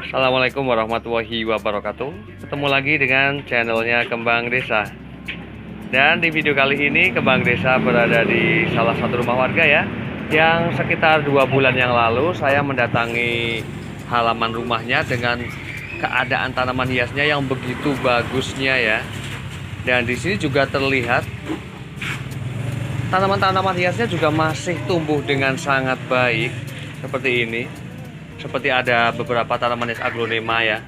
Assalamualaikum warahmatullahi wabarakatuh. Ketemu lagi dengan channelnya Kembang Desa. Dan di video kali ini Kembang Desa berada di salah satu rumah warga ya, yang sekitar 2 bulan yang lalu saya mendatangi halaman rumahnya dengan keadaan tanaman hiasnya yang begitu bagusnya ya. Dan di sini juga terlihat tanaman-tanaman hiasnya juga masih tumbuh dengan sangat baik seperti ini. Seperti ada beberapa tanaman hias aglonema ya.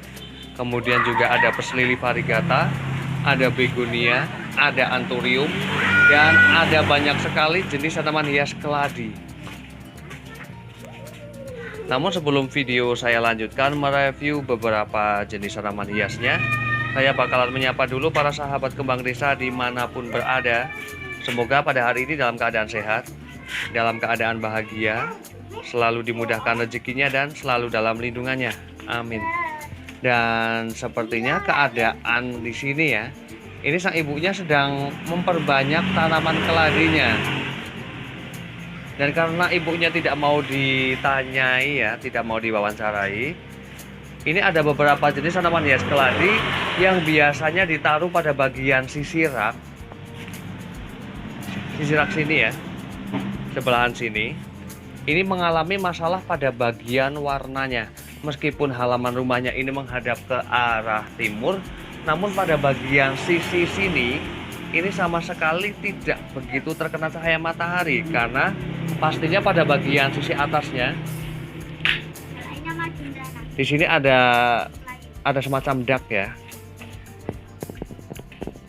Kemudian juga ada Persili variegata, ada begonia, ada anthurium, dan ada banyak sekali jenis tanaman hias keladi. Namun sebelum video saya lanjutkan mereview beberapa jenis tanaman hiasnya, saya bakalan menyapa dulu para sahabat Kembang Desa dimanapun berada. Semoga pada hari ini dalam keadaan sehat, dalam keadaan bahagia, selalu dimudahkan rezekinya dan selalu dalam lindungannya. Amin. Dan sepertinya keadaan di sini ya, ini sang ibunya sedang memperbanyak tanaman keladinya. Dan karena ibunya tidak mau ditanyai ya, tidak mau diwawancarai, ini ada beberapa jenis tanaman hias keladi yang biasanya ditaruh pada bagian sisi rak sini ya, sebelahan sini. Ini mengalami masalah pada bagian warnanya. Meskipun halaman rumahnya ini menghadap ke arah timur, namun pada bagian sisi sini ini sama sekali tidak begitu terkena cahaya matahari, karena pastinya pada bagian sisi atasnya di sini ada semacam dak ya,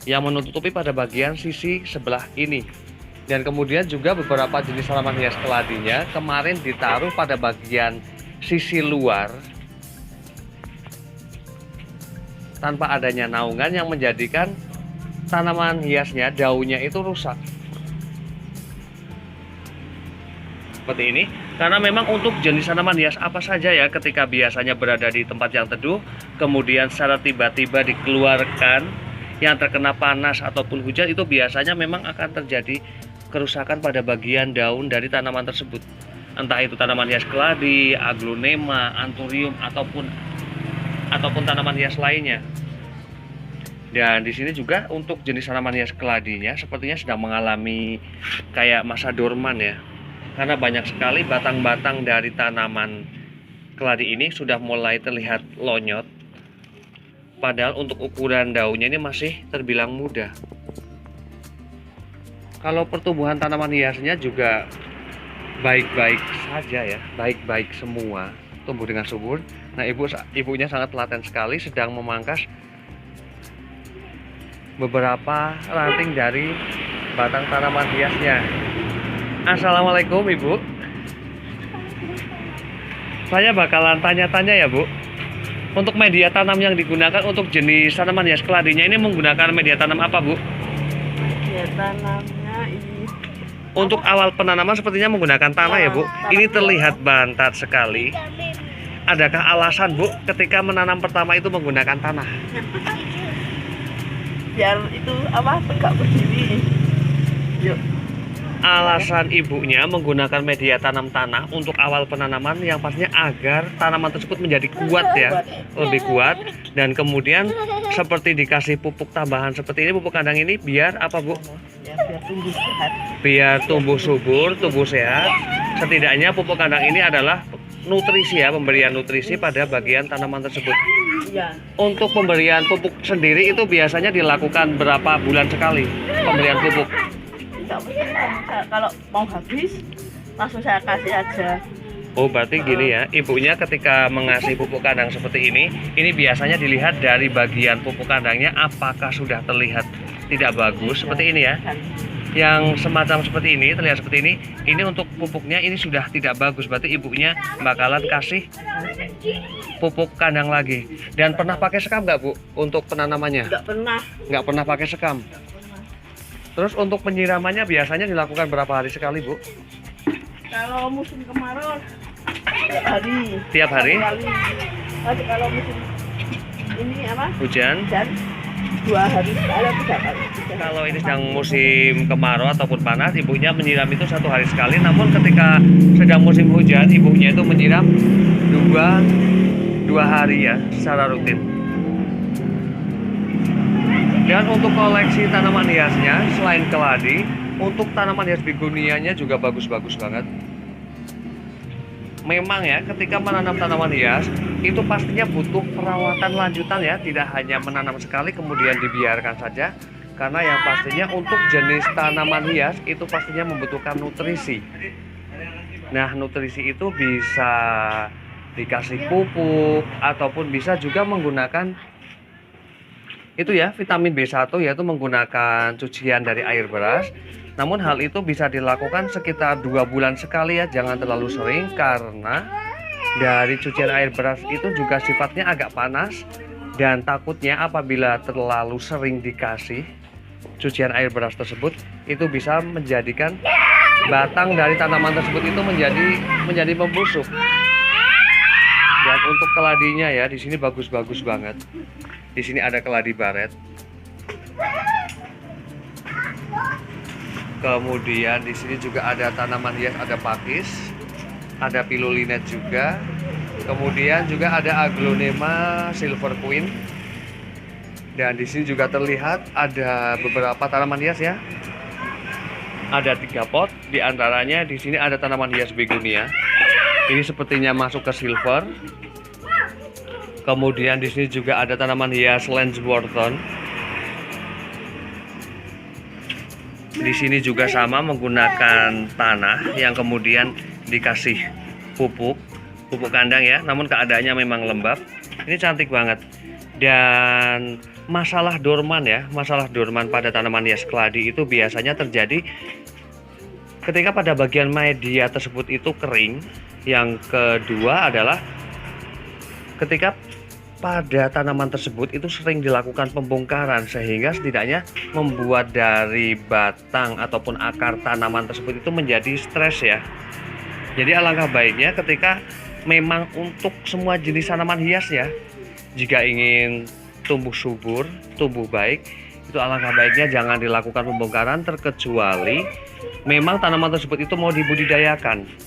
yang menutupi pada bagian sisi sebelah ini. Dan kemudian juga beberapa jenis tanaman hias keladinya kemarin ditaruh pada bagian sisi luar tanpa adanya naungan, yang menjadikan tanaman hiasnya daunnya itu rusak seperti ini. Karena memang untuk jenis tanaman hias apa saja ya, ketika biasanya berada di tempat yang teduh, kemudian secara tiba-tiba dikeluarkan yang terkena panas ataupun hujan, itu biasanya memang akan terjadi kerusakan pada bagian daun dari tanaman tersebut. Entah itu tanaman hias keladi, aglonema, anthurium ataupun tanaman hias lainnya. Dan di sini juga untuk jenis tanaman hias keladinya sepertinya sedang mengalami kayak masa dorman ya. Karena banyak sekali batang-batang dari tanaman keladi ini sudah mulai terlihat lonyot. Padahal untuk ukuran daunnya ini masih terbilang muda. Kalau pertumbuhan tanaman hiasnya juga baik-baik saja ya, baik-baik semua, tumbuh dengan subur. Nah, ibunya sangat telaten sekali, sedang memangkas beberapa ranting dari batang tanaman hiasnya. Assalamualaikum Ibu. Saya bakalan tanya-tanya ya Bu. Untuk media tanam yang digunakan untuk jenis tanaman hias keladinya ini menggunakan media tanam apa Bu? Media tanamnya ini. Untuk awal penanaman sepertinya menggunakan tanah ya Bu. Ini terlihat bantat sekali. Adakah alasan Bu ketika menanam pertama itu menggunakan tanah? Biar itu apa, tegak berdiri. Yuk. Alasan ibunya menggunakan media tanam tanah untuk awal penanaman yang pastinya agar tanaman tersebut menjadi kuat ya, lebih kuat. Dan kemudian seperti dikasih pupuk tambahan seperti ini, pupuk kandang ini biar apa Bu? Ya, biar tumbuh sehat. Biar tumbuh subur, tumbuh sehat. Setidaknya pupuk kandang ini adalah nutrisi ya, pemberian nutrisi pada bagian tanaman tersebut. Iya. Untuk pemberian pupuk sendiri itu biasanya dilakukan berapa bulan sekali pemberian pupuk? Tidak bisa, kalau mau habis langsung saya kasih aja. Oh, berarti gini ya, ibunya ketika mengasih pupuk kandang seperti ini biasanya dilihat dari bagian pupuk kandangnya apakah sudah terlihat tidak bagus seperti ini ya. Yang semacam seperti ini, terlihat seperti ini untuk pupuknya ini sudah tidak bagus, berarti ibunya bakalan kasih pupuk kandang lagi. Dan pernah pakai sekam nggak Bu untuk penanamannya? Nggak pernah. Nggak pernah pakai sekam. Terus untuk penyiramannya biasanya dilakukan berapa hari sekali Bu? Kalau musim kemarau tiap hari. Tiap hari? Satu kali. Kalau musim ini apa? Hujan? Hujan 2 hari sekali, 3 kali. Kalau ini sedang musim kemarau ataupun panas, ibunya menyiram itu 1 hari sekali. Namun ketika sedang musim hujan, ibunya itu menyiram 2 hari ya, secara rutin. Dan untuk koleksi tanaman hiasnya, selain keladi, untuk tanaman hias begonianya juga bagus-bagus banget. Memang ya, ketika menanam tanaman hias itu pastinya butuh perawatan lanjutan ya, tidak hanya menanam sekali kemudian dibiarkan saja, karena yang pastinya untuk jenis tanaman hias itu pastinya membutuhkan nutrisi. Nah, nutrisi itu bisa dikasih pupuk ataupun bisa juga menggunakan itu ya, vitamin B1, yaitu menggunakan cucian dari air beras. Namun hal itu bisa dilakukan sekitar 2 bulan sekali ya, jangan terlalu sering, karena dari cucian air beras itu juga sifatnya agak panas, dan takutnya apabila terlalu sering dikasih cucian air beras tersebut, itu bisa menjadikan batang dari tanaman tersebut itu menjadi membusuk. Dan untuk keladinya ya, di sini bagus-bagus banget. Di sini ada keladi baret. Kemudian di sini juga ada tanaman hias, ada pakis, ada pilulinet juga. Kemudian juga ada aglonema silver queen. Dan di sini juga terlihat ada beberapa tanaman hias ya. Ada 3 pot, di antaranya di sini ada tanaman hias begonia. Ini sepertinya masuk ke silver. Kemudian di sini juga ada tanaman hias Lansworthon. Di sini juga sama, menggunakan tanah yang kemudian dikasih pupuk kandang ya, namun keadaannya memang lembab. Ini cantik banget. Dan masalah dorman ya, masalah dorman pada tanaman hias keladi itu biasanya terjadi ketika pada bagian media tersebut itu kering. Yang kedua adalah ketika pada tanaman tersebut itu sering dilakukan pembongkaran, sehingga setidaknya membuat dari batang ataupun akar tanaman tersebut itu menjadi stres ya. Jadi alangkah baiknya ketika memang untuk semua jenis tanaman hias ya, jika ingin tumbuh subur, tumbuh baik, itu alangkah baiknya jangan dilakukan pembongkaran, terkecuali memang tanaman tersebut itu mau dibudidayakan.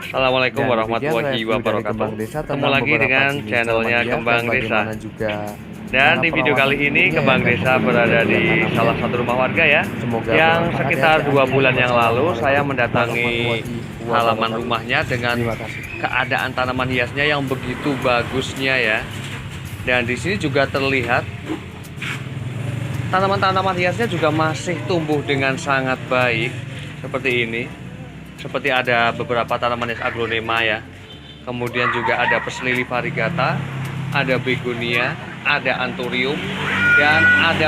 Assalamualaikum warahmatullahi wabarakatuh. Ketemu lagi dengan channelnya Kembang Desa. Dan di video kali ini Kembang Desa berada di salah satu rumah warga ya, yang sekitar 2 bulan yang lalu saya mendatangi halaman rumahnya dengan keadaan tanaman hiasnya yang begitu bagusnya ya. Dan di sini juga terlihat tanaman-tanaman hiasnya juga masih tumbuh dengan sangat baik seperti ini. Seperti ada beberapa tanaman hias aglonema ya. Kemudian juga ada Pes lili variegata, ada begonia, ada anthurium, dan ada